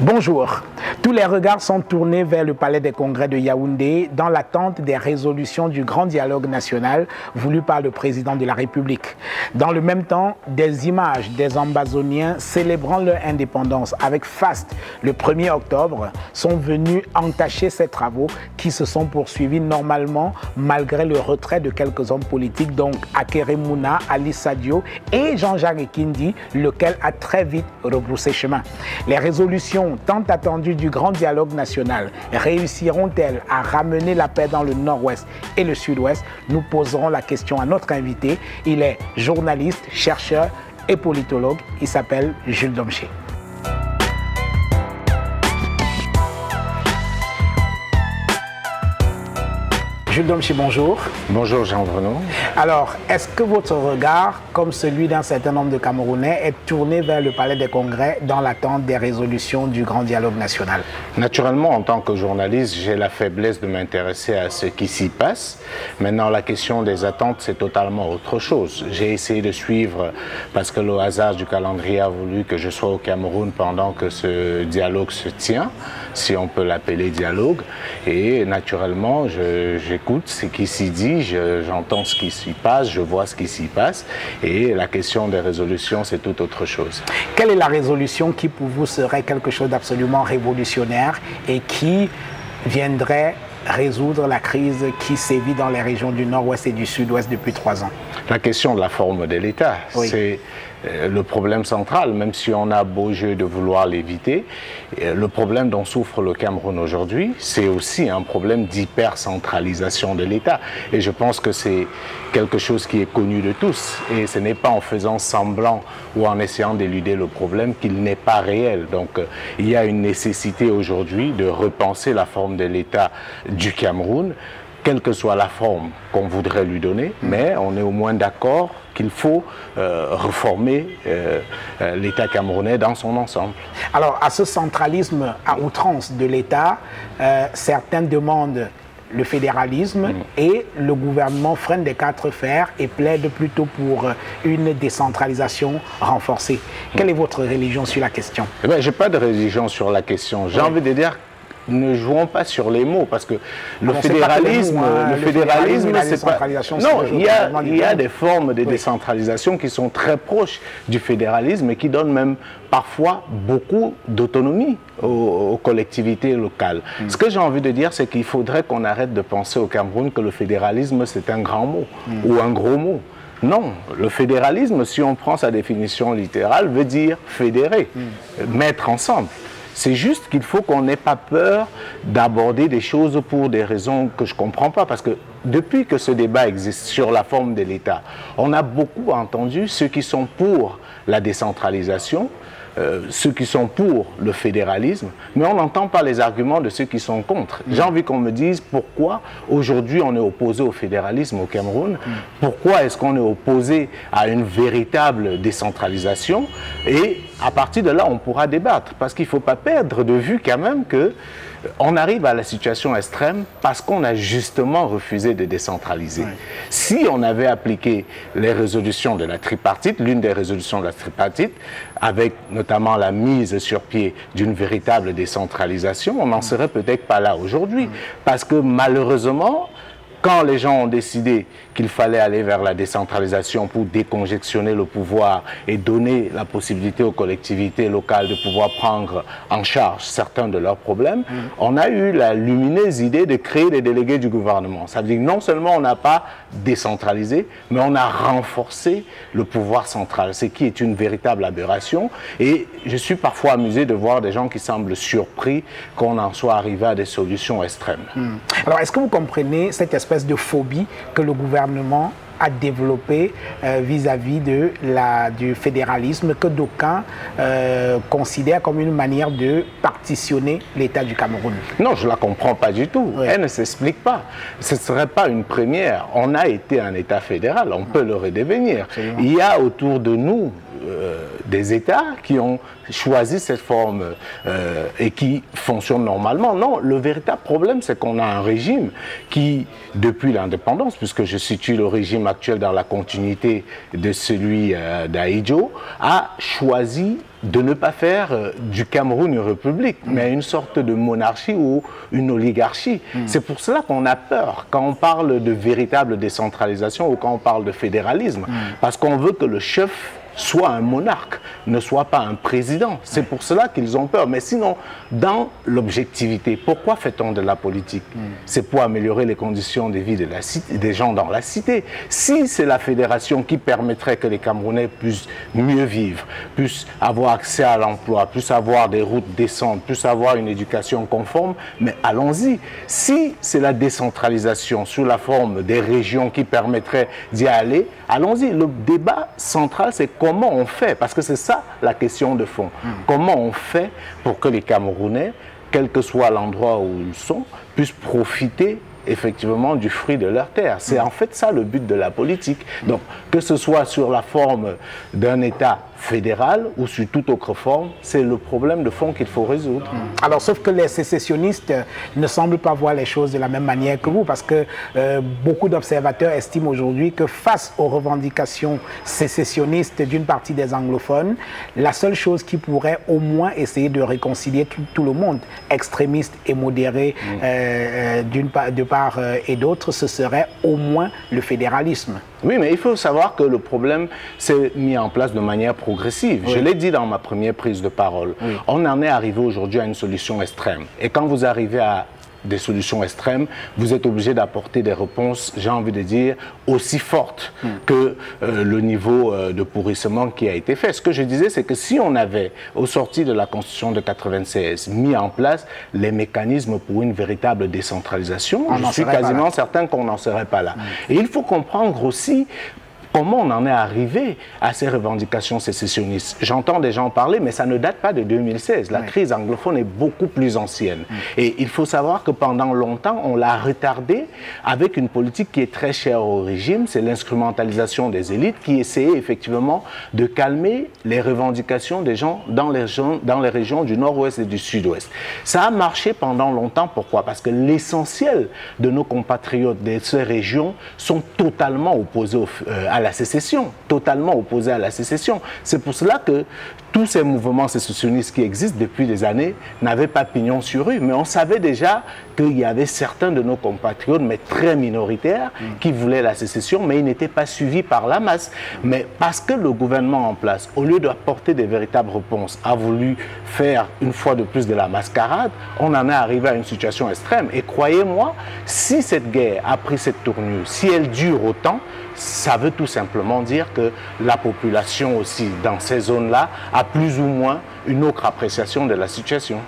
Bonjour. Tous les regards sont tournés vers le palais des congrès de Yaoundé dans l'attente des résolutions du grand dialogue national voulu par le président de la République. Dans le même temps, des images des Ambazoniens célébrant leur indépendance avec faste le 1er octobre sont venues entacher ces travaux qui se sont poursuivis normalement malgré le retrait de quelques hommes politiques, donc Akere Mouna, Ali Sadio et Jean-Jacques Ekindi, lequel a très vite rebroussé chemin. Les résolutions tant attendues du grand dialogue national réussiront-elles à ramener la paix dans le nord-ouest et le sud-ouest? Nous poserons la question à notre invité. Il est journaliste, chercheur et politologue. Il s'appelle Jules Domché. Jules Domché, bonjour. Bonjour Jean-Bruno. Alors, est-ce que votre regard, comme celui d'un certain nombre de Camerounais, est tourné vers le palais des congrès dans l'attente des résolutions du grand dialogue national? Naturellement, en tant que journaliste, j'ai la faiblesse de m'intéresser à ce qui s'y passe. Maintenant, la question des attentes, c'est totalement autre chose. J'ai essayé de suivre, parce que le hasard du calendrier a voulu que je sois au Cameroun pendant que ce dialogue se tient, si on peut l'appeler dialogue. Et naturellement, j'écoute ce qui s'y dit, j'entends ce qui s'y passe, je vois ce qui s'y passe. Et la question des résolutions, c'est tout autre chose. Quelle est la résolution qui, pour vous, serait quelque chose d'absolument révolutionnaire et qui viendrait résoudre la crise qui sévit dans les régions du nord-ouest et du sud-ouest depuis 3 ans? La question de la forme de l'État, oui. C'est le problème central, même si on a beau jeu de vouloir l'éviter. Le problème dont souffre le Cameroun aujourd'hui, c'est aussi un problème d'hypercentralisation de l'État. Et je pense que c'est quelque chose qui est connu de tous. Et ce n'est pas en faisant semblant ou en essayant d'éluder le problème qu'il n'est pas réel. Donc il y a une nécessité aujourd'hui de repenser la forme de l'État du Cameroun, quelle que soit la forme qu'on voudrait lui donner, mais on est au moins d'accord qu'il faut reformer l'État camerounais dans son ensemble. Alors, à ce centralisme à outrance de l'État, certains demandent le fédéralisme et le gouvernement freine des 4 fers et plaide plutôt pour une décentralisation renforcée. Quelle est votre religion sur la question? Eh bien, je n'ai pas de religion sur la question. J'ai envie de dire, ne jouons pas sur les mots, parce que le fédéralisme, c'est pas... Non, il y a des formes de décentralisation qui sont très proches du fédéralisme et qui donnent même parfois beaucoup d'autonomie aux collectivités locales. Ce que j'ai envie de dire, c'est qu'il faudrait qu'on arrête de penser au Cameroun que le fédéralisme, c'est un grand mot ou un gros mot. Non, le fédéralisme, si on prend sa définition littérale, veut dire fédérer, mettre ensemble. C'est juste qu'il faut qu'on n'ait pas peur d'aborder des choses pour des raisons que je ne comprends pas. Parce que depuis que ce débat existe sur la forme de l'État, on a beaucoup entendu ceux qui sont pour la décentralisation, ceux qui sont pour le fédéralisme, mais on n'entend pas les arguments de ceux qui sont contre. J'ai envie qu'on me dise pourquoi aujourd'hui on est opposé au fédéralisme au Cameroun, pourquoi est-ce qu'on est opposé à une véritable décentralisation, et à partir de là on pourra débattre, parce qu'il ne faut pas perdre de vue quand même que on arrive à la situation extrême parce qu'on a justement refusé de décentraliser. Si on avait appliqué les résolutions de la tripartite, l'une des résolutions de la tripartite, avec notamment la mise sur pied d'une véritable décentralisation, on n'en serait peut-être pas là aujourd'hui. Parce que malheureusement, quand les gens ont décidé qu'il fallait aller vers la décentralisation pour décongestionner le pouvoir et donner la possibilité aux collectivités locales de pouvoir prendre en charge certains de leurs problèmes, on a eu la lumineuse idée de créer des délégués du gouvernement. Ça veut dire que non seulement on n'a pas décentralisé, mais on a renforcé le pouvoir central, ce qui est une véritable aberration. Et je suis parfois amusé de voir des gens qui semblent surpris qu'on en soit arrivé à des solutions extrêmes. Alors, est-ce que vous comprenez cette espèce de phobie que le gouvernement a développé vis-à-vis du fédéralisme que d'aucuns considèrent comme une manière de partitionner l'État du Cameroun? Non, je ne la comprends pas du tout. Elle ne s'explique pas. Ce ne serait pas une première. On a été un État fédéral, on peut le redevenir. Il y a autour de nous des États qui ont choisi cette forme et qui fonctionnent normalement. Non, le véritable problème, c'est qu'on a un régime qui, depuis l'indépendance, puisque je situe le régime actuel dans la continuité de celui d'Ahidjo, a choisi de ne pas faire du Cameroun une république, mais une sorte de monarchie ou une oligarchie. C'est pour cela qu'on a peur quand on parle de véritable décentralisation ou quand on parle de fédéralisme, parce qu'on veut que le chef soit un monarque, ne soit pas un président. C'est pour cela qu'ils ont peur. Mais sinon, dans l'objectivité, pourquoi fait-on de la politique? C'est pour améliorer les conditions de vie de la cité, des gens dans la cité. Si c'est la fédération qui permettrait que les Camerounais puissent mieux vivre, puissent avoir accès à l'emploi, puissent avoir des routes décentes, puissent avoir une éducation conforme, mais allons-y. Si c'est la décentralisation sous la forme des régions qui permettrait d'y aller, allons-y. Le débat central, c'est comment on fait, parce que c'est ça la question de fond. Comment on fait pour que les Camerounais, quel que soit l'endroit où ils sont, puissent profiter effectivement du fruit de leur terre. C'est en fait ça le but de la politique. Donc, que ce soit sur la forme d'un État fédéral ou sous toute autre forme, c'est le problème de fond qu'il faut résoudre. Alors, sauf que les sécessionnistes ne semblent pas voir les choses de la même manière que vous, parce que beaucoup d'observateurs estiment aujourd'hui que face aux revendications sécessionnistes d'une partie des anglophones, la seule chose qui pourrait au moins essayer de réconcilier tout le monde, extrémistes et modérés de part et d'autre, ce serait au moins le fédéralisme. Oui, mais il faut savoir que le problème s'est mis en place de manière progressive. Oui. Je l'ai dit dans ma première prise de parole. Oui. On en est arrivé aujourd'hui à une solution extrême. Et quand vous arrivez à des solutions extrêmes, vous êtes obligé d'apporter des réponses, j'ai envie de dire, aussi fortes que le niveau de pourrissement qui a été fait. Ce que je disais, c'est que si on avait, au sorti de la Constitution de 96, mis en place les mécanismes pour une véritable décentralisation, je suis quasiment certain qu'on n'en serait pas là. Et il faut comprendre aussi comment on en est arrivé à ces revendications sécessionnistes. J'entends des gens parler, mais ça ne date pas de 2016. La crise anglophone est beaucoup plus ancienne. Et il faut savoir que pendant longtemps, on l'a retardée avec une politique qui est très chère au régime, c'est l'instrumentalisation des élites qui essayait effectivement de calmer les revendications des gens dans les régions du nord-ouest et du sud-ouest. Ça a marché pendant longtemps. Pourquoi? Parce que l'essentiel de nos compatriotes de ces régions sont totalement opposés à la sécession, totalement opposés à la sécession. C'est pour cela que tous ces mouvements sécessionnistes qui existent depuis des années n'avaient pas pignon sur rue. Mais on savait déjà qu'il y avait certains de nos compatriotes, mais très minoritaires, qui voulaient la sécession, mais ils n'étaient pas suivis par la masse. Mais parce que le gouvernement en place, au lieu d'apporter des véritables réponses, a voulu faire une fois de plus de la mascarade, on en est arrivé à une situation extrême. Et croyez-moi, si cette guerre a pris cette tournure, si elle dure autant, ça veut tout simplement dire que la population aussi, dans ces zones-là, a plus ou moins une autre appréciation de la situation.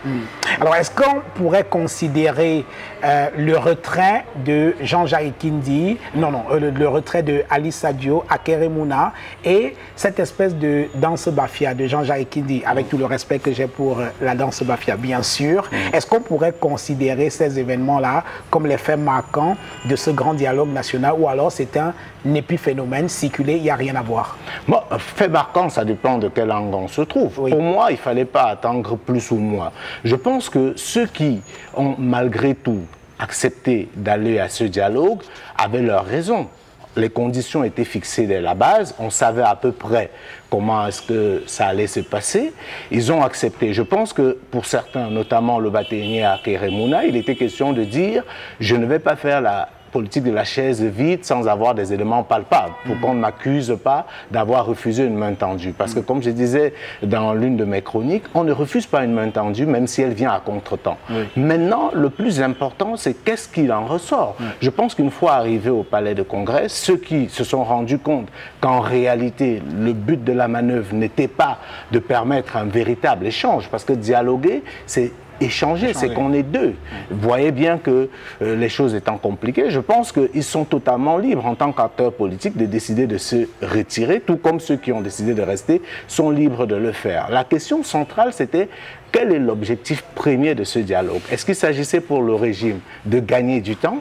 Alors, est-ce qu'on pourrait considérer le retrait de Jean-Jacques Kindi, le retrait de Ali Sadio à Keremouna et cette espèce de danse bafia de Jean-Jacques Kindi, avec tout le respect que j'ai pour la danse bafia, bien sûr, est-ce qu'on pourrait considérer ces événements-là comme les faits marquants de ce grand dialogue national, ou alors c'est un épiphénomène circulé, il n'y a rien à voir? Bon, fait marquant, ça dépend de quel angle on se trouve. Oui. Pour moi, il ne fallait pas attendre plus ou moins. Je pense que ceux qui ont malgré tout accepté d'aller à ce dialogue avaient leurs raisons. Les conditions étaient fixées dès la base, on savait à peu près comment est-ce que ça allait se passer. Ils ont accepté. Je pense que pour certains, notamment le bâtonnier à Keremouna, il était question de dire « je ne vais pas faire la politique de la chaise vide sans avoir des éléments palpables, pour qu'on ne m'accuse pas d'avoir refusé une main tendue. » Parce que comme je disais dans l'une de mes chroniques, on ne refuse pas une main tendue même si elle vient à contre-temps. Maintenant, le plus important, c'est qu'est-ce qu'il en ressort. Je pense qu'une fois arrivé au palais de congrès, ceux qui se sont rendus compte qu'en réalité, le but de la manœuvre n'était pas de permettre un véritable échange, parce que dialoguer, c'est échanger, c'est qu'on est deux. Vous voyez bien que les choses étant compliquées, je pense qu'ils sont totalement libres en tant qu'acteurs politiques de décider de se retirer, tout comme ceux qui ont décidé de rester sont libres de le faire. La question centrale, c'était quel est l'objectif premier de ce dialogue? Est-ce qu'il s'agissait pour le régime de gagner du temps?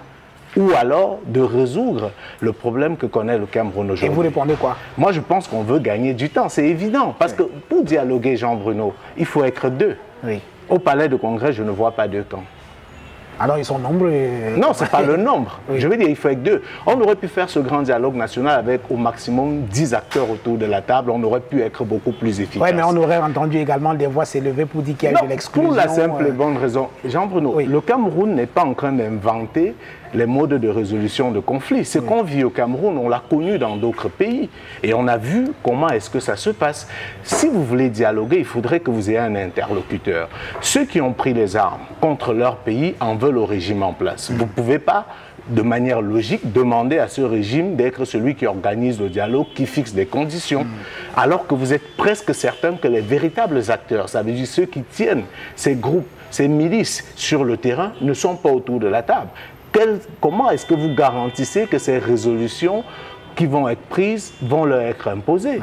ou alors de résoudre le problème que connaît le Cameroun aujourd'hui. Et vous répondez quoi? Moi, je pense qu'on veut gagner du temps, c'est évident. Parce que pour dialoguer, Jean-Bruno, il faut être deux. Oui. Au palais de congrès, je ne vois pas deux camps. Alors ils sont nombreux. Non, ce n'est pas le nombre. Oui. Je veux dire, il faut être deux. On aurait pu faire ce grand dialogue national avec au maximum 10 acteurs autour de la table. On aurait pu être beaucoup plus efficace. Oui, mais on aurait entendu également des voix s'élever pour dire qu'il y a eu de l'exclusion. Pour la simple et bonne raison. Jean-Bruno, le Cameroun n'est pas en train d'inventer les modes de résolution de conflits. Ce qu'on vit au Cameroun, on l'a connu dans d'autres pays. Et on a vu comment est-ce que ça se passe. Si vous voulez dialoguer, il faudrait que vous ayez un interlocuteur. Ceux qui ont pris les armes contre leur pays en veulent au régime en place. Vous ne pouvez pas, de manière logique, demander à ce régime d'être celui qui organise le dialogue, qui fixe des conditions, alors que vous êtes presque certain que les véritables acteurs, ça veut dire ceux qui tiennent ces groupes, ces milices sur le terrain, ne sont pas autour de la table. Comment est-ce que vous garantissez que ces résolutions qui vont être prises vont leur être imposées?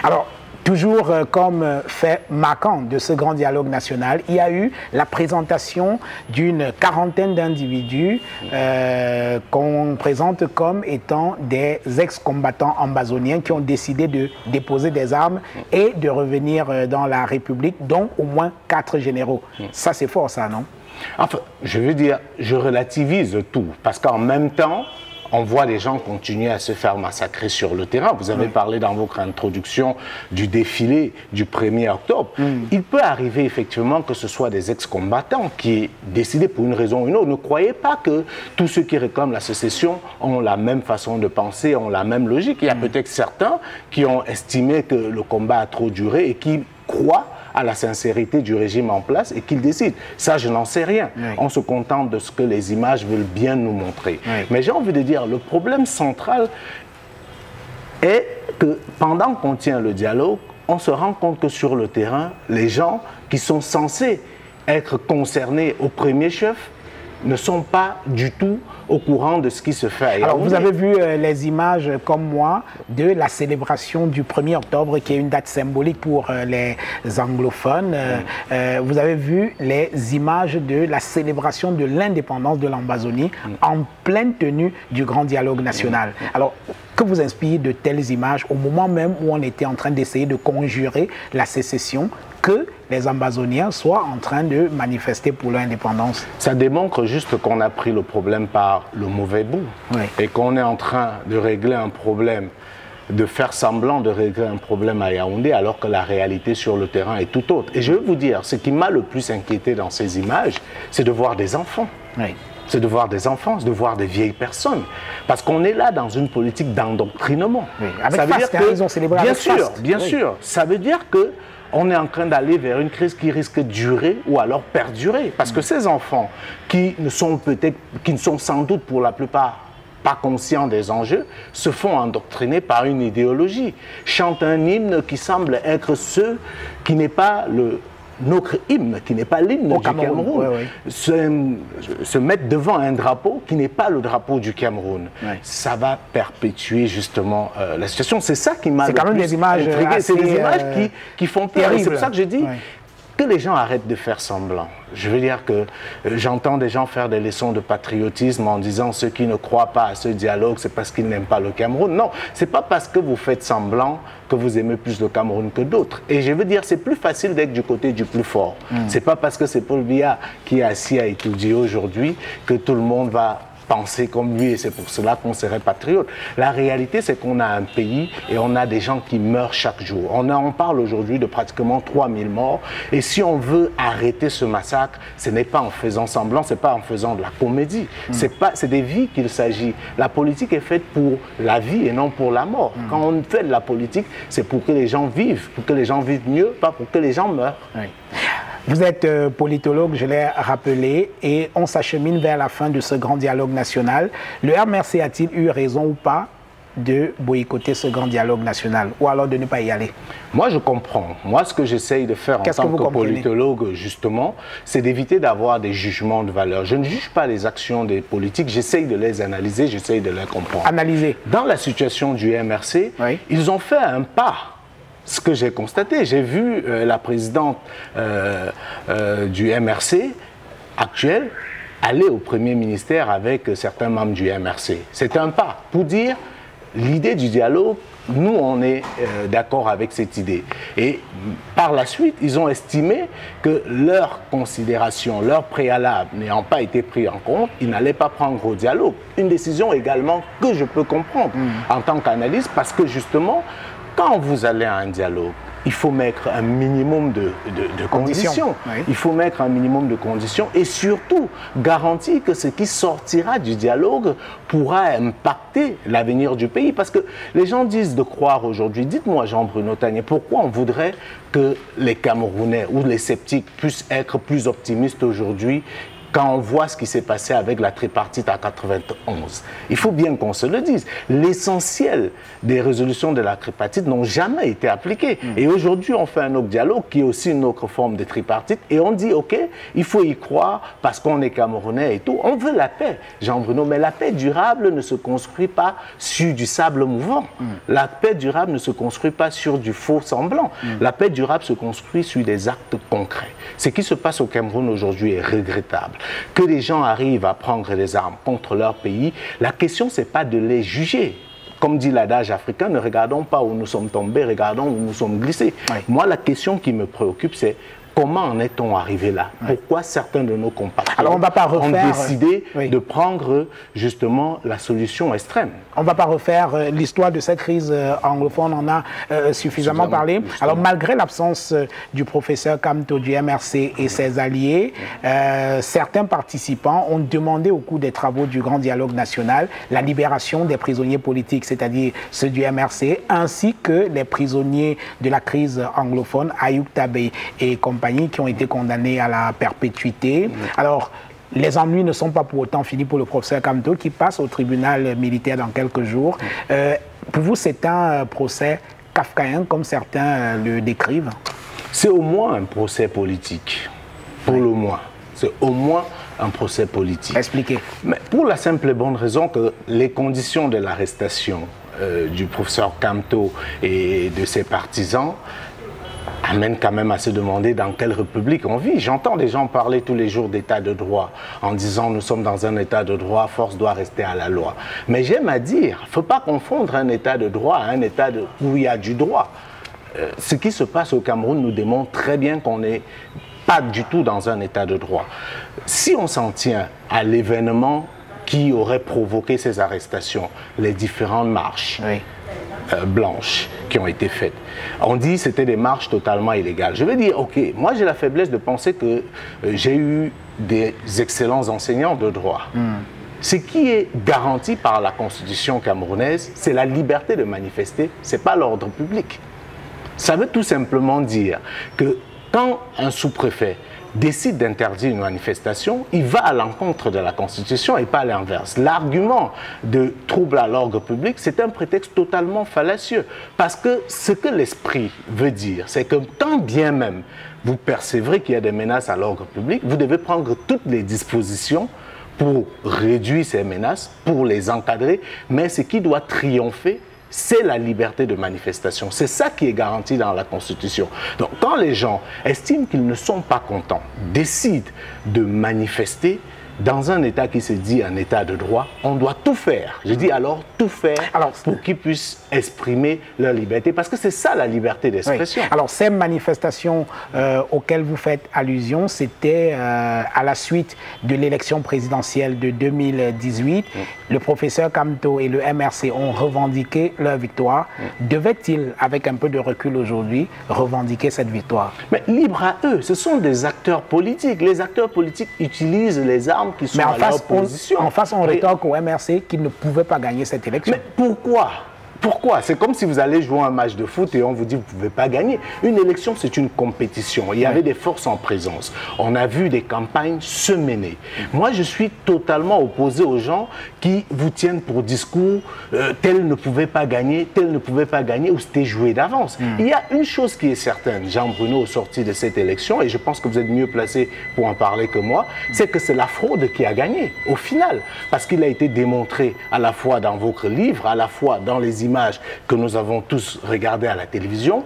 Alors, toujours comme fait marquant de ce grand dialogue national, il y a eu la présentation d'une quarantaine d'individus qu'on présente comme étant des ex-combattants ambazoniens qui ont décidé de déposer des armes et de revenir dans la République, dont au moins 4 généraux. Ça, c'est fort, ça, non? Enfin, je veux dire, je relativise tout, parce qu'en même temps, on voit des gens continuer à se faire massacrer sur le terrain. Vous avez parlé dans votre introduction du défilé du 1er octobre. Il peut arriver effectivement que ce soit des ex-combattants qui aient décidé pour une raison ou une autre. Ne croyez pas que tous ceux qui réclament la sécession ont la même façon de penser, ont la même logique. Il y a peut-être certains qui ont estimé que le combat a trop duré et qui croient à la sincérité du régime en place et qu'il décide. Ça, je n'en sais rien. On se contente de ce que les images veulent bien nous montrer. Mais j'ai envie de dire, le problème central est que pendant qu'on tient le dialogue, on se rend compte que sur le terrain, les gens qui sont censés être concernés au premier chef ne sont pas du tout au courant de ce qui se fait. Alors, vous avez vu les images, comme moi, de la célébration du 1er octobre, qui est une date symbolique pour les anglophones. Vous avez vu les images de la célébration de l'indépendance de l'Ambazonie en pleine tenue du grand dialogue national. Alors, que vous inspire de telles images au moment même où on était en train d'essayer de conjurer la sécession, que les Ambazoniens soient en train de manifester pour leur indépendance? Ça démontre juste qu'on a pris le problème par le mauvais bout et qu'on est en train de régler un problème, de faire semblant de régler un problème à Yaoundé alors que la réalité sur le terrain est tout autre. Et je vais vous dire, ce qui m'a le plus inquiété dans ces images, c'est de voir des enfants. C'est de voir des enfants, c'est de voir des vieilles personnes. Parce qu'on est là dans une politique d'endoctrinement. Avec Fast, ils ont célébré avec Fast. Bien sûr. Ça veut dire que on est en train d'aller vers une crise qui risque de durer ou alors perdurer. Parce que ces enfants qui ne sont sans doute pour la plupart pas conscients des enjeux, se font endoctriner par une idéologie, chantent un hymne qui semble être ce qui n'est pas notre hymne, qui n'est pas l'hymne du Cameroun, se mettre devant un drapeau qui n'est pas le drapeau du Cameroun. Ça va perpétuer justement la situation. C'est ça qui m'a le plus des images intrigué. C'est des images qui font peur. C'est pour ça que je dis que les gens arrêtent de faire semblant. Je veux dire que j'entends des gens faire des leçons de patriotisme en disant ceux qui ne croient pas à ce dialogue, c'est parce qu'ils n'aiment pas le Cameroun. Non, c'est pas parce que vous faites semblant que vous aimez plus le Cameroun que d'autres. Et je veux dire, c'est plus facile d'être du côté du plus fort. C'est pas parce que c'est Paul Biya qui est assis à étudier aujourd'hui que tout le monde va penser comme lui et c'est pour cela qu'on serait patriote. La réalité, c'est qu'on a un pays et on a des gens qui meurent chaque jour. On parle aujourd'hui de pratiquement 3000 morts et si on veut arrêter ce massacre, ce n'est pas en faisant semblant, c'est pas en faisant de la comédie. C'est des vies qu'il s'agit. La politique est faite pour la vie et non pour la mort. Quand on fait de la politique, c'est pour que les gens vivent, pour que les gens vivent mieux, pas pour que les gens meurent. Vous êtes politologue, je l'ai rappelé, et on s'achemine vers la fin de ce grand dialogue national. Le MRC a-t-il eu raison ou pas de boycotter ce grand dialogue national, ou alors de ne pas y aller? Moi, je comprends. Moi, ce que j'essaye de faire en tant que politologue, justement, c'est d'éviter d'avoir des jugements de valeur. Je ne juge pas les actions des politiques, j'essaye de les analyser, j'essaye de les comprendre. Analyser. Dans la situation du MRC, ils ont fait un pas. Ce que j'ai constaté, j'ai vu la présidente du MRC actuelle aller au Premier ministère avec certains membres du MRC. C'est un pas pour dire l'idée du dialogue, nous on est d'accord avec cette idée. Et par la suite, ils ont estimé que leurs considérations, leurs préalables n'ayant pas été pris en compte, ils n'allaient pas prendre au dialogue. Une décision également que je peux comprendre en tant qu'analyste, parce que justement, quand vous allez à un dialogue, il faut mettre un minimum de conditions. Oui. Il faut mettre un minimum de conditions et surtout garantir que ce qui sortira du dialogue pourra impacter l'avenir du pays. Parce que les gens disent de croire aujourd'hui, dites-moi Jean-Bruno Tagné, pourquoi on voudrait que les Camerounais ou les sceptiques puissent être plus optimistes aujourd'hui quand on voit ce qui s'est passé avec la tripartite à 91. Il faut bien qu'on se le dise. L'essentiel des résolutions de la tripartite n'ont jamais été appliquées. Et aujourd'hui, on fait un autre dialogue qui est aussi une autre forme de tripartite. Et on dit, OK, il faut y croire parce qu'on est Camerounais et tout. On veut la paix, Jean-Bruno. Mais la paix durable ne se construit pas sur du sable mouvant. La paix durable ne se construit pas sur du faux semblant. La paix durable se construit sur des actes concrets. Ce qui se passe au Cameroun aujourd'hui est regrettable. Que les gens arrivent à prendre des armes contre leur pays, la question, ce n'est pas de les juger. Comme dit l'adage africain, ne regardons pas où nous sommes tombés, regardons où nous sommes glissés. Oui. Moi, la question qui me préoccupe, c'est comment en est-on arrivé là? Pourquoi certains de nos compatriotes ont décidé de prendre justement la solution extrême? On ne va pas refaire l'histoire de cette crise anglophone, on en a suffisamment parlé. Alors malgré l'absence du professeur Kamto du MRC et ses alliés, certains participants ont demandé au cours des travaux du Grand Dialogue National la libération des prisonniers politiques, c'est-à-dire ceux du MRC, ainsi que les prisonniers de la crise anglophone, Ayoub Tabé et compagnie, qui ont été condamnés à la perpétuité. Alors, les ennuis ne sont pas pour autant finis pour le professeur Kamto qui passe au tribunal militaire dans quelques jours. Pour vous, c'est un procès kafkaïen comme certains le décrivent? C'est au moins un procès politique, pour le moins. C'est au moins un procès politique. Expliquez. Mais pour la simple et bonne raison que les conditions de l'arrestation du professeur Kamto et de ses partisans amène quand même à se demander dans quelle république on vit. J'entends des gens parler tous les jours d'état de droit en disant nous sommes dans un état de droit, force doit rester à la loi. Mais j'aime à dire, il ne faut pas confondre un état de droit à un état où il y a du droit. Ce qui se passe au Cameroun nous démontre très bien qu'on n'est pas du tout dans un état de droit. Si on s'en tient à l'événement qui aurait provoqué ces arrestations, les différentes marches, blanches qui ont été faites. On dit que c'était des marches totalement illégales. Je vais dire, ok, moi j'ai la faiblesse de penser que j'ai eu des excellents enseignants de droit. Ce qui est garanti par la Constitution camerounaise, c'est la liberté de manifester, ce n'est pas l'ordre public. Ça veut tout simplement dire que quand un sous-préfet décide d'interdire une manifestation, il va à l'encontre de la Constitution et pas l'inverse. L'argument de trouble à l'ordre public, c'est un prétexte totalement fallacieux. Parce que ce que l'esprit veut dire, c'est que quand bien même vous percevrez qu'il y a des menaces à l'ordre public, vous devez prendre toutes les dispositions pour réduire ces menaces, pour les encadrer, mais ce qui doit triompher, c'est la liberté de manifestation. C'est ça qui est garanti dans la Constitution. Donc, quand les gens estiment qu'ils ne sont pas contents, décident de manifester dans un État qui se dit un État de droit, on doit tout faire. Je dis alors tout faire pour qu'ils puissent exprimer leur liberté, parce que c'est ça la liberté d'expression. Oui. Alors ces manifestations auxquelles vous faites allusion, c'était à la suite de l'élection présidentielle de 2018. Le professeur Kamto et le MRC ont revendiqué leur victoire. Devait-il, avec un peu de recul aujourd'hui, revendiquer cette victoire? Mais libre à eux, ce sont des acteurs politiques. Les acteurs politiques utilisent les armes qui sont à leur position. En face, on rétorque au MRC qu'il ne pouvait pas gagner cette élection. Mais pourquoi? Pourquoi? C'est comme si vous allez jouer un match de foot et on vous dit que vous ne pouvez pas gagner. Une élection, c'est une compétition. Il y avait des forces en présence. On a vu des campagnes se mener. Moi, je suis totalement opposé aux gens qui vous tiennent pour discours tel ne pouvait pas gagner, tel ne pouvait pas gagner, ou c'était joué d'avance. Il y a une chose qui est certaine, Jean-Bruno, au sorti de cette élection, et je pense que vous êtes mieux placé pour en parler que moi, c'est que c'est la fraude qui a gagné, au final. Parce qu'il a été démontré à la fois dans votre livre, à la fois dans les images que nous avons tous regardées à la télévision,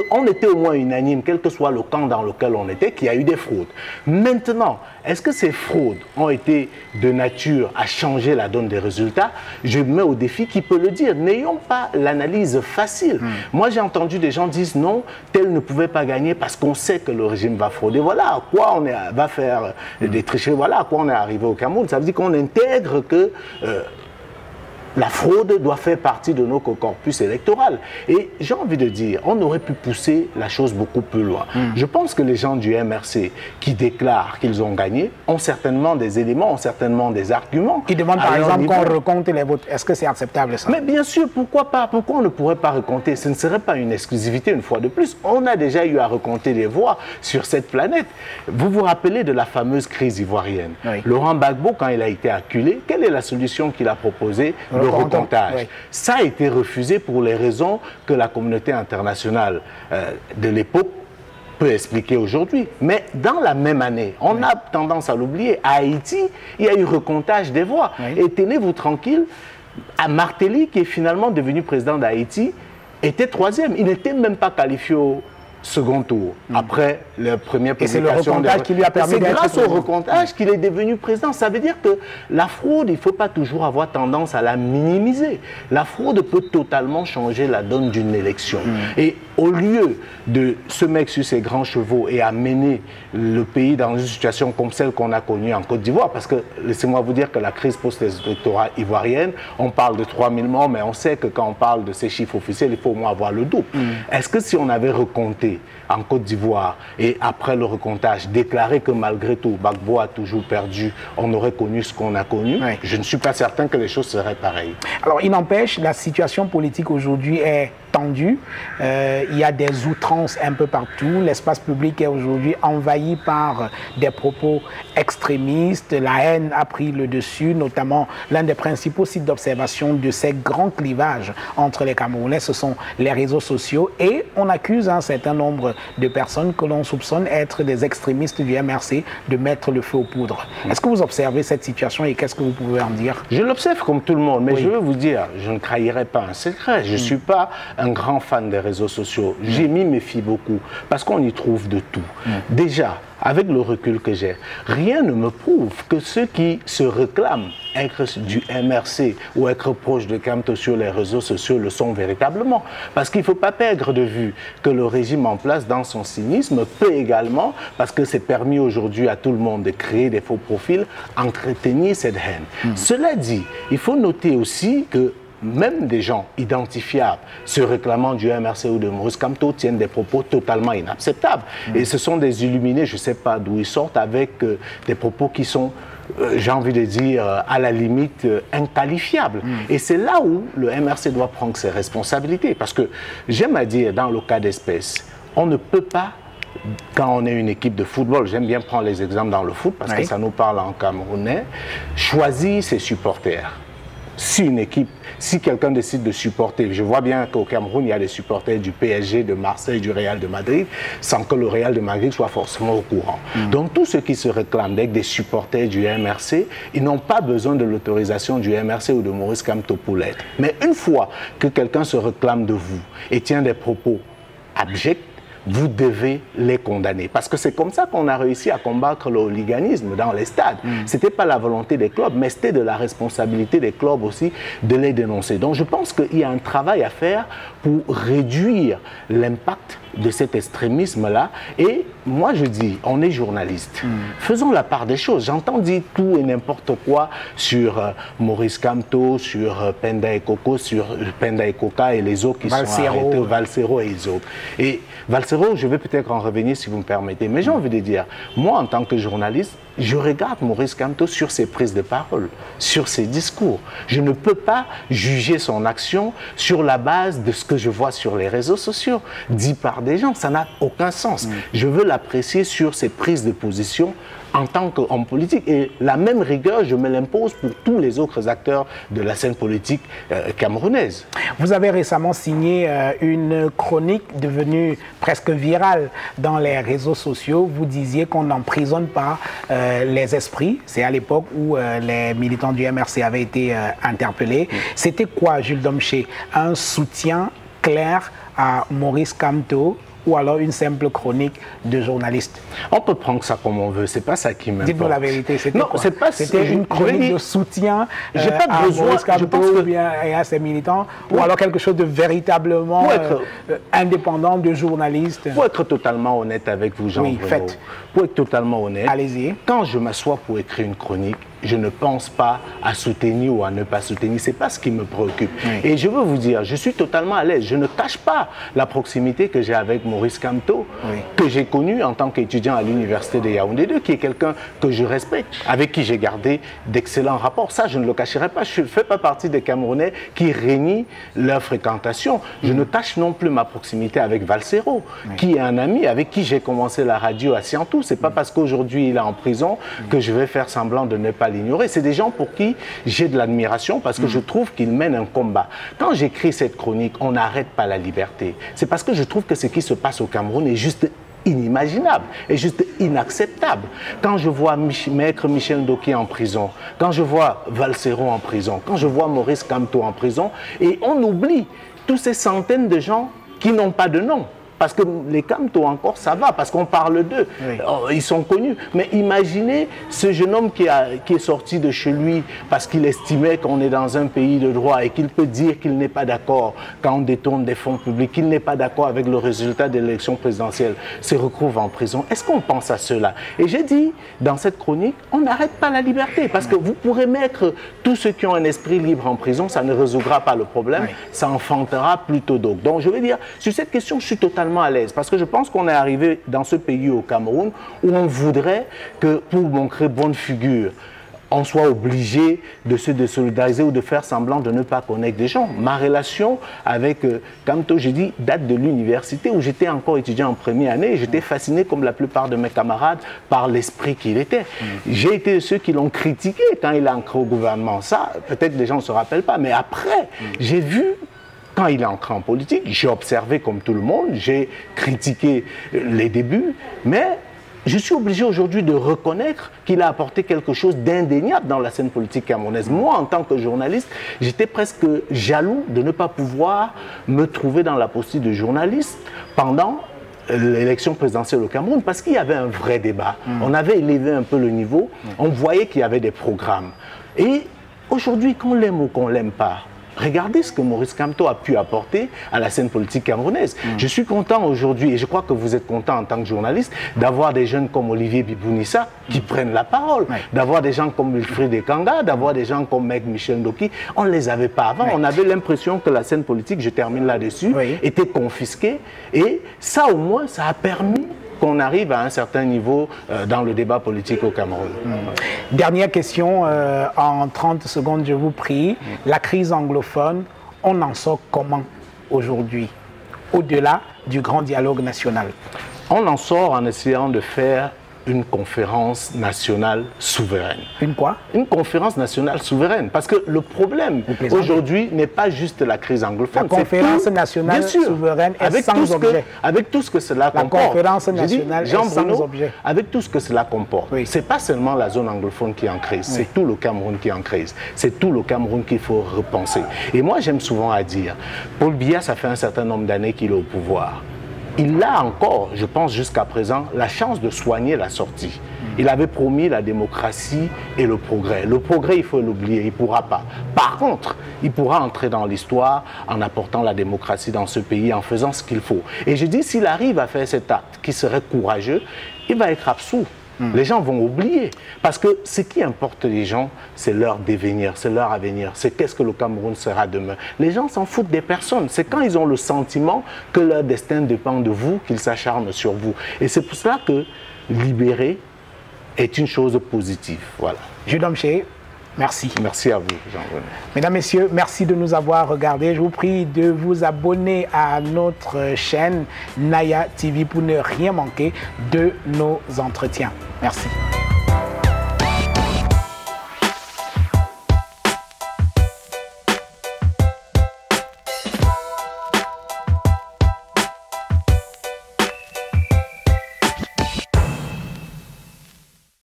qu'on était au moins unanime, quel que soit le camp dans lequel on était, qu'il y a eu des fraudes. Maintenant, est-ce que ces fraudes ont été de nature à changer la donne des résultats? Je mets au défi qui peut le dire. N'ayons pas l'analyse facile. Moi, j'ai entendu des gens dire non, tel ne pouvait pas gagner parce qu'on sait que le régime va frauder. Voilà à quoi on va faire des tricheries. Voilà à quoi on est arrivé au Cameroun. Ça veut dire qu'on intègre que la fraude doit faire partie de notre corpus électoral. Et j'ai envie de dire, on aurait pu pousser la chose beaucoup plus loin. Je pense que les gens du MRC qui déclarent qu'ils ont gagné ont certainement des éléments, ont certainement des arguments. Qui demandent par exemple qu'on recompte les votes. Est-ce que c'est acceptable ça? Mais bien sûr, pourquoi pas? Pourquoi on ne pourrait pas recompter? Ce ne serait pas une exclusivité une fois de plus. On a déjà eu à recompter des voix sur cette planète. Vous vous rappelez de la fameuse crise ivoirienne? Oui. Laurent Gbagbo, quand il a été acculé, quelle est la solution qu'il a proposée? Le recomptage. Oui. Ça a été refusé pour les raisons que la communauté internationale de l'époque peut expliquer aujourd'hui. Mais dans la même année, on a tendance à l'oublier, à Haïti, il y a eu recomptage des voix. Et tenez-vous tranquille, à Martelly, qui est finalement devenu président d'Haïti, était troisième. Il n'était même pas qualifié au second tour, après la première publication. Et c'est le recomptage qui lui a permis d'être grâce au recomptage qu'il est devenu président. Ça veut dire que la fraude, il ne faut pas toujours avoir tendance à la minimiser. La fraude peut totalement changer la donne d'une élection. Et au lieu de se mettre sur ses grands chevaux et amener le pays dans une situation comme celle qu'on a connue en Côte d'Ivoire, parce que laissez-moi vous dire que la crise post-électorale ivoirienne, on parle de 3000 morts, mais on sait que quand on parle de ces chiffres officiels, il faut au moins avoir le double. Est-ce que si on avait recompté en Côte d'Ivoire et après le recomptage, déclaré que malgré tout, Gbagbo a toujours perdu, on aurait connu ce qu'on a connu, je ne suis pas certain que les choses seraient pareilles. Alors, il n'empêche, la situation politique aujourd'hui est tendue. Il y a des outrances un peu partout. L'espace public est aujourd'hui envahi par des propos extrémistes. La haine a pris le dessus, notamment l'un des principaux sites d'observation de ces grands clivages entre les Camerounais, ce sont les réseaux sociaux. Et on accuse un certain nombre de personnes que l'on soupçonne être des extrémistes du MRC de mettre le feu aux poudres. Est-ce que vous observez cette situation et qu'est-ce que vous pouvez en dire? Je l'observe comme tout le monde, mais je veux vous dire, je ne trahirai pas un secret. Je ne suis pas un grand fan des réseaux sociaux. J'y m'y méfie beaucoup parce qu'on y trouve de tout. Déjà, avec le recul que j'ai, rien ne me prouve que ceux qui se réclament être du MRC ou être proche de Kamto sur les réseaux sociaux le sont véritablement. Parce qu'il ne faut pas perdre de vue que le régime en place, dans son cynisme, peut également, parce que c'est permis aujourd'hui à tout le monde de créer des faux profils, entretenir cette haine. Cela dit, il faut noter aussi que même des gens identifiables se réclamant du MRC ou de Maurice Kamto tiennent des propos totalement inacceptables. Et ce sont des illuminés, je ne sais pas d'où ils sortent, avec des propos qui sont, j'ai envie de dire, à la limite inqualifiables. Et c'est là où le MRC doit prendre ses responsabilités. Parce que j'aime à dire, dans le cas d'espèce, on ne peut pas, quand on est une équipe de football, j'aime bien prendre les exemples dans le foot, parce que ça nous parle en camerounais, choisir ses supporters. Si une équipe, si quelqu'un décide de supporter, je vois bien qu'au Cameroun, il y a des supporters du PSG, de Marseille, du Real de Madrid, sans que le Real de Madrid soit forcément au courant. Donc tous ceux qui se réclament d'être des supporters du MRC, ils n'ont pas besoin de l'autorisation du MRC ou de Maurice Kamto pour l'être. Mais une fois que quelqu'un se réclame de vous et tient des propos abjects, vous devez les condamner. Parce que c'est comme ça qu'on a réussi à combattre le hooliganisme dans les stades. Ce n'était pas la volonté des clubs, mais c'était de la responsabilité des clubs aussi de les dénoncer. Donc je pense qu'il y a un travail à faire pour réduire l'impact de cet extrémisme-là. Et moi je dis, on est journaliste. Faisons la part des choses. J'entends dire tout et n'importe quoi sur Maurice Kamto, sur Penda et Coco, sur Penda et Coca et les autres qui sont arrêtés, Valsero et les autres. Et Valsero, je vais peut-être en revenir si vous me permettez, mais j'ai envie de dire, moi en tant que journaliste, je regarde Maurice Kamto sur ses prises de parole, sur ses discours. Je ne peux pas juger son action sur la base de ce que je vois sur les réseaux sociaux, dit par regard des gens. Ça n'a aucun sens. Je veux l'apprécier sur ses prises de position en tant qu'homme politique. Et la même rigueur, je me l'impose pour tous les autres acteurs de la scène politique camerounaise. Vous avez récemment signé une chronique devenue presque virale dans les réseaux sociaux. Vous disiez qu'on n'emprisonne pas les esprits. C'est à l'époque où les militants du MRC avaient été interpellés. C'était quoi, Jules Domché? Un soutien clair à Maurice Kamto ou alors une simple chronique de journaliste? On peut prendre ça comme on veut, c'est pas ça qui m'importe. Dites-nous la vérité, c'était quoi? C'était une chronique de soutien à Maurice Kamto ou bien à ses militants, ou alors quelque chose de véritablement indépendant, de journaliste? Pour être totalement honnête avec vous, Jean, pour être totalement honnête, allez-y. Quand je m'assois pour écrire une chronique, je ne pense pas à soutenir ou à ne pas soutenir. Ce n'est pas ce qui me préoccupe. Et je veux vous dire, je suis totalement à l'aise. Je ne cache pas la proximité que j'ai avec Maurice Kamto, que j'ai connu en tant qu'étudiant à l'université de Yaoundé 2, qui est quelqu'un que je respecte, avec qui j'ai gardé d'excellents rapports. Ça, je ne le cacherai pas. Je ne fais pas partie des Camerounais qui régnient leur fréquentation. Je ne cache non plus ma proximité avec Valsero, qui est un ami avec qui j'ai commencé la radio à Siantou. Ce n'est pas parce qu'aujourd'hui il est en prison que je vais faire semblant de ne pas l'ignorer. C'est des gens pour qui j'ai de l'admiration parce que je trouve qu'ils mènent un combat. Quand j'écris cette chronique, on n'arrête pas la liberté. C'est parce que je trouve que ce qui se passe au Cameroun est juste inimaginable et juste inacceptable. Quand je vois Maître Michel Ndoki en prison, quand je vois Valsero en prison, quand je vois Maurice Kamto en prison, et on oublie tous ces centaines de gens qui n'ont pas de nom. Parce que les Kamto encore, ça va, parce qu'on parle d'eux. Ils sont connus. Mais imaginez ce jeune homme qui est sorti de chez lui parce qu'il estimait qu'on est dans un pays de droit et qu'il peut dire qu'il n'est pas d'accord quand on détourne des fonds publics, qu'il n'est pas d'accord avec le résultat de l'élection présidentielle, se retrouve en prison. Est-ce qu'on pense à cela? Et j'ai dit, dans cette chronique, on n'arrête pas la liberté. Parce que vous pourrez mettre tous ceux qui ont un esprit libre en prison, ça ne résoudra pas le problème, ça enfantera plutôt d'autres. Donc je veux dire, sur cette question, je suis totalement à l'aise parce que je pense qu'on est arrivé dans ce pays au Cameroun où on voudrait que pour montrer bonne figure on soit obligé de se désolidariser ou de faire semblant de ne pas connaître des gens. Ma relation avec Kamto, je dis, date de l'université où j'étais encore étudiant en première année et j'étais fasciné comme la plupart de mes camarades par l'esprit qu'il était. J'ai été de ceux qui l'ont critiqué quand il a entré au gouvernement. Ça, peut-être les gens ne se rappellent pas, mais après, j'ai vu. Quand il est entré en politique, j'ai observé comme tout le monde, j'ai critiqué les débuts, mais je suis obligé aujourd'hui de reconnaître qu'il a apporté quelque chose d'indéniable dans la scène politique camerounaise. Moi, en tant que journaliste, j'étais presque jaloux de ne pas pouvoir me trouver dans la posture de journaliste pendant l'élection présidentielle au Cameroun, parce qu'il y avait un vrai débat. On avait élevé un peu le niveau, on voyait qu'il y avait des programmes. Et aujourd'hui, qu'on l'aime ou qu'on ne l'aime pas, regardez ce que Maurice Kamto a pu apporter à la scène politique camerounaise. Je suis content aujourd'hui, et je crois que vous êtes content en tant que journaliste, d'avoir des jeunes comme Olivier Bibounissa qui prennent la parole, d'avoir des gens comme Wilfried Ekanga, d'avoir des gens comme Maître Michel Ndoki. On ne les avait pas avant. On avait l'impression que la scène politique, je termine là-dessus, était confisquée. Et ça, au moins, ça a permis qu'on arrive à un certain niveau dans le débat politique au Cameroun. Dernière question, en 30 secondes, je vous prie. La crise anglophone, on en sort comment aujourd'hui, au-delà du grand dialogue national? On en sort en essayant de faire une conférence nationale souveraine. Une quoi? Une conférence nationale souveraine. Parce que le problème aujourd'hui n'est pas juste la crise anglophone. La conférence nationale souveraine est sans objet. Avec tout ce que cela comporte. La conférence nationale est sans objet. Avec tout ce que cela comporte. Ce n'est pas seulement la zone anglophone qui est en crise, c'est tout le Cameroun qui est en crise. C'est tout le Cameroun qu'il faut repenser. Et moi, j'aime souvent à dire, Paul Biya, ça fait un certain nombre d'années qu'il est au pouvoir. Il a encore, je pense jusqu'à présent, la chance de soigner la sortie. Il avait promis la démocratie et le progrès. Le progrès, il faut l'oublier, il ne pourra pas. Par contre, il pourra entrer dans l'histoire en apportant la démocratie dans ce pays, en faisant ce qu'il faut. Et je dis, s'il arrive à faire cet acte qui serait courageux, il va être absous. Les gens vont oublier. Parce que ce qui importe les gens, c'est leur devenir, c'est leur avenir. C'est qu'est-ce que le Cameroun sera demain. Les gens s'en foutent des personnes. C'est quand ils ont le sentiment que leur destin dépend de vous qu'ils s'acharnent sur vous. Et c'est pour cela que libérer est une chose positive. Voilà. Jules Domché, Merci. Merci à vous, Jean-René. Mesdames, Messieurs, merci de nous avoir regardés. Je vous prie de vous abonner à notre chaîne Naya TV pour ne rien manquer de nos entretiens. Merci.